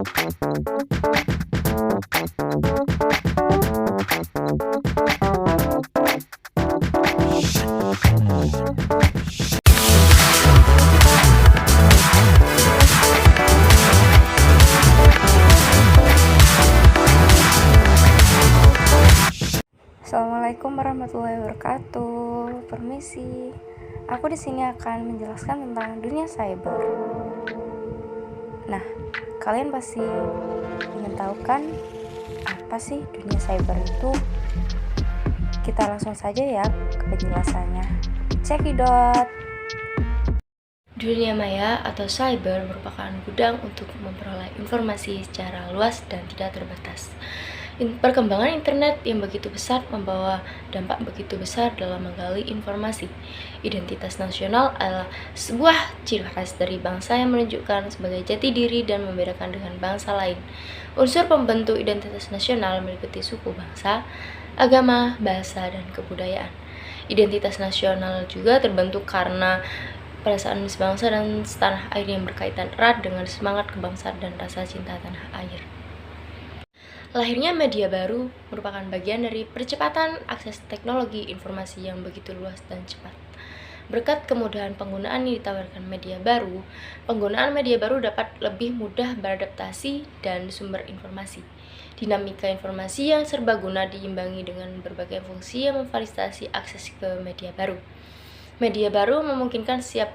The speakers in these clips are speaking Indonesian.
Assalamualaikum warahmatullahi wabarakatuh. Permisi. Aku di sini akan menjelaskan tentang dunia cyber. Nah, kalian pasti ingin tahu kan apa sih dunia cyber itu? Kita langsung saja ya ke penjelasannya. Cekidot. Dunia maya atau cyber merupakan gudang untuk memperoleh informasi secara luas dan tidak terbatas. Perkembangan internet yang begitu besar membawa dampak begitu besar dalam menggali informasi. Identitas nasional adalah sebuah ciri khas dari bangsa yang menunjukkan sebagai jati diri dan membedakan dengan bangsa lain. Unsur pembentuk identitas nasional meliputi suku bangsa, agama, bahasa, dan kebudayaan. Identitas nasional juga terbentuk karena perasaan sebangsa dan setanah air yang berkaitan erat dengan semangat kebangsaan dan rasa cinta tanah air. Lahirnya media baru merupakan bagian dari percepatan akses teknologi informasi yang begitu luas dan cepat. Berkat kemudahan penggunaan yang ditawarkan media baru, penggunaan media baru dapat lebih mudah beradaptasi dan sumber informasi. Dinamika informasi yang serbaguna diimbangi dengan berbagai fungsi yang memfasilitasi akses ke media baru. Media baru memungkinkan setiap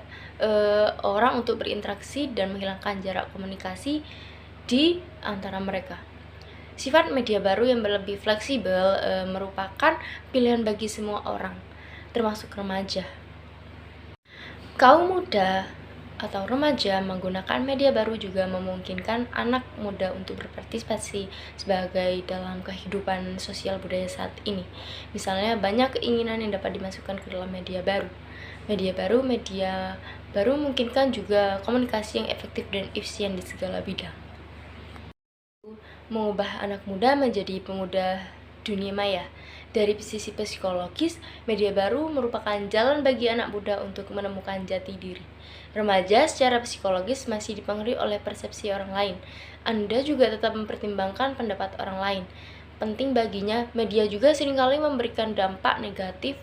orang untuk berinteraksi dan menghilangkan jarak komunikasi di antara mereka. Sifat media baru yang lebih fleksibel merupakan pilihan bagi semua orang, termasuk remaja. Kaum muda atau remaja menggunakan media baru juga memungkinkan anak muda untuk berpartisipasi sebagai dalam kehidupan sosial budaya saat ini. Misalnya banyak keinginan yang dapat dimasukkan ke dalam media baru. Media baru memungkinkan juga komunikasi yang efektif dan efisien di segala bidang. Mengubah anak muda menjadi pemuda dunia maya. Dari sisi psikologis, media baru merupakan jalan bagi anak muda untuk menemukan jati diri. Remaja secara psikologis masih dipengaruhi oleh persepsi orang lain. Anda juga tetap mempertimbangkan pendapat orang lain. Penting baginya, media juga seringkali memberikan dampak negatif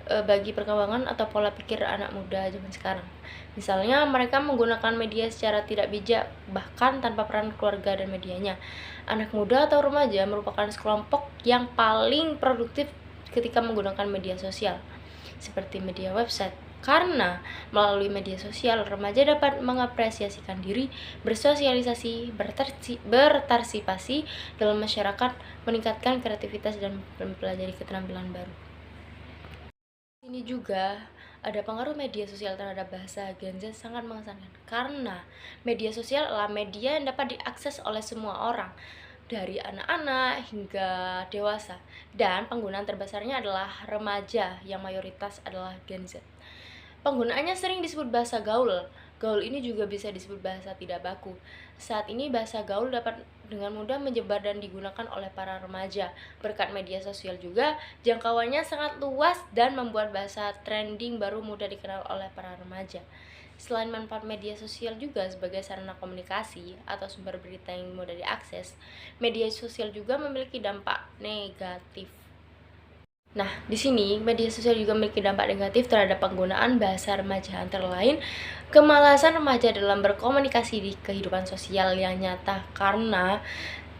bagi perkembangan atau pola pikir anak muda zaman sekarang. Misalnya, mereka menggunakan media secara tidak bijak, bahkan tanpa peran keluarga dan medianya. Anak muda atau remaja merupakan sekelompok yang paling produktif ketika menggunakan media sosial, seperti media website. Karena melalui media sosial, remaja dapat mengapresiasikan diri, bersosialisasi, berpartisipasi dalam masyarakat, meningkatkan kreativitas dan mempelajari keterampilan baru. Ini juga ada pengaruh media sosial terhadap bahasa Gen Z sangat mengesankan karena media sosial adalah media yang dapat diakses oleh semua orang dari anak-anak hingga dewasa, dan penggunaan terbesarnya adalah remaja yang mayoritas adalah Gen Z. Penggunaannya sering disebut bahasa gaul. Gaul ini juga bisa disebut bahasa tidak baku. Saat ini bahasa gaul dapat dengan mudah menyebar dan digunakan oleh para remaja. Berkat media sosial juga, jangkauannya sangat luas dan membuat bahasa trending baru mudah dikenal oleh para remaja. Selain manfaat media sosial juga sebagai sarana komunikasi atau sumber berita yang mudah diakses, media sosial juga memiliki dampak negatif. Nah, di sini media sosial juga memiliki dampak negatif terhadap penggunaan bahasa remaja, antara lain kemalasan remaja dalam berkomunikasi di kehidupan sosial yang nyata karena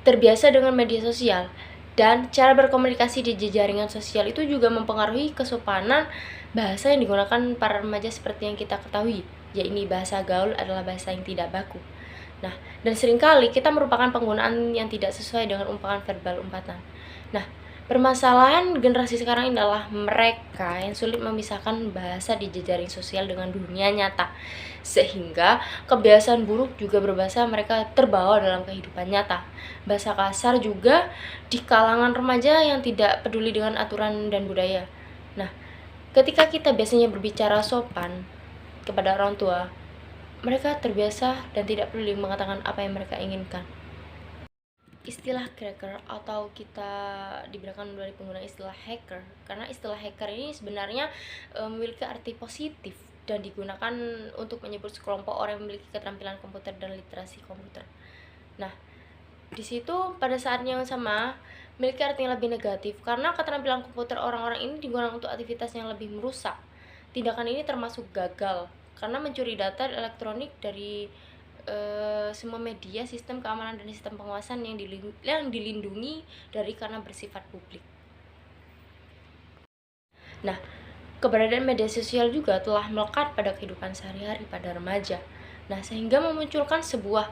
terbiasa dengan media sosial, dan cara berkomunikasi di jaringan sosial itu juga mempengaruhi kesopanan bahasa yang digunakan para remaja. Seperti yang kita ketahui, yaitu bahasa gaul adalah bahasa yang tidak baku. Nah, dan seringkali kita merupakan penggunaan yang tidak sesuai dengan verbal umpatan. Nah, permasalahan generasi sekarang ini adalah mereka yang sulit memisahkan bahasa di jejaring sosial dengan dunia nyata, sehingga kebiasaan buruk juga berbahasa mereka terbawa dalam kehidupan nyata. Bahasa kasar juga di kalangan remaja yang tidak peduli dengan aturan dan budaya. Nah, ketika kita biasanya berbicara sopan kepada orang tua, mereka terbiasa dan tidak peduli mengatakan apa yang mereka inginkan. Istilah cracker atau kita diberikan dari penggunaan istilah hacker, karena istilah hacker ini sebenarnya memiliki arti positif dan digunakan untuk menyebut sekelompok orang yang memiliki keterampilan komputer dan literasi komputer. Nah, di situ pada saat yang sama memiliki arti yang lebih negatif karena keterampilan komputer orang-orang ini digunakan untuk aktivitas yang lebih merusak. Tindakan ini termasuk gagal karena mencuri data elektronik dari semua media, sistem keamanan dan sistem pengawasan yang dilindungi dari karena bersifat publik. Nah, keberadaan media sosial juga telah melekat pada kehidupan sehari-hari pada remaja. Nah, sehingga memunculkan sebuah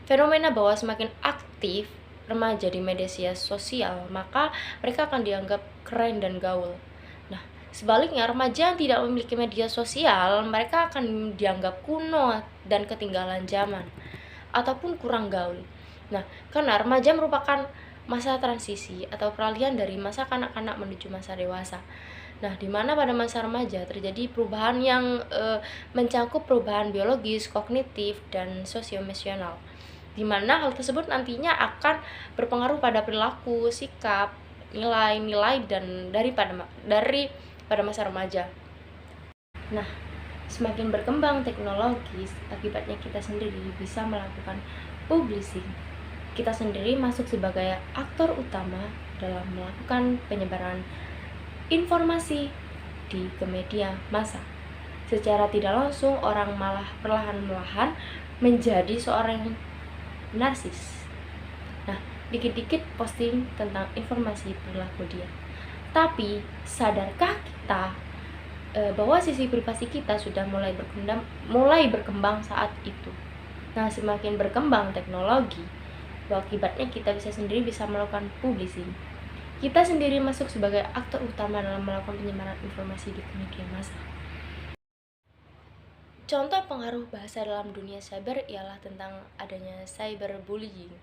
fenomena bahwa semakin aktif remaja di media sosial, maka mereka akan dianggap keren dan gaul. Nah, sebaliknya remaja yang tidak memiliki media sosial, mereka akan dianggap kuno dan ketinggalan zaman ataupun kurang gaul. Nah, karena remaja merupakan masa transisi atau peralihan dari masa kanak-kanak menuju masa dewasa. Nah, di mana pada masa remaja terjadi perubahan yang mencakup perubahan biologis, kognitif, dan sosioemosional. Di mana hal tersebut nantinya akan berpengaruh pada perilaku, sikap, nilai-nilai dan pada masa remaja. Nah, semakin berkembang teknologis, akibatnya kita sendiri bisa melakukan publishing. Kita sendiri masuk sebagai aktor utama dalam melakukan penyebaran informasi di media massa. Secara tidak langsung, orang malah perlahan-lahan menjadi seorang narsis. Nah, dikit-dikit posting tentang informasi perilaku dia. Tapi, sadarkah kita bahwa sisi privasi kita sudah mulai berkembang saat itu? Nah, semakin berkembang teknologi, akibatnya kita bisa melakukan publishing. Kita sendiri masuk sebagai aktor utama dalam melakukan penyebaran informasi di media massa. Contoh pengaruh bahasa dalam dunia cyber ialah tentang adanya cyberbullying.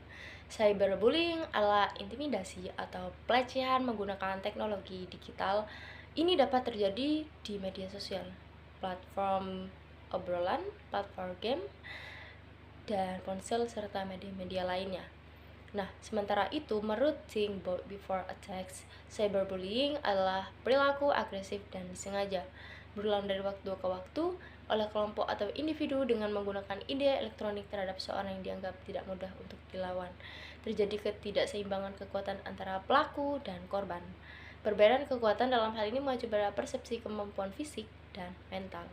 Cyberbullying adalah intimidasi atau pelecehan menggunakan teknologi digital. Ini dapat terjadi di media sosial, platform obrolan, platform game, dan ponsel serta media-media lainnya. Nah, sementara itu, menurut Think Before Attacks, cyberbullying adalah perilaku agresif dan sengaja berulang dari waktu ke waktu oleh kelompok atau individu dengan menggunakan ide elektronik terhadap seorang yang dianggap tidak mudah untuk dilawan. Terjadi ketidakseimbangan kekuatan antara pelaku dan korban. Perbedaan kekuatan dalam hal ini mengacu pada persepsi kemampuan fisik dan mental.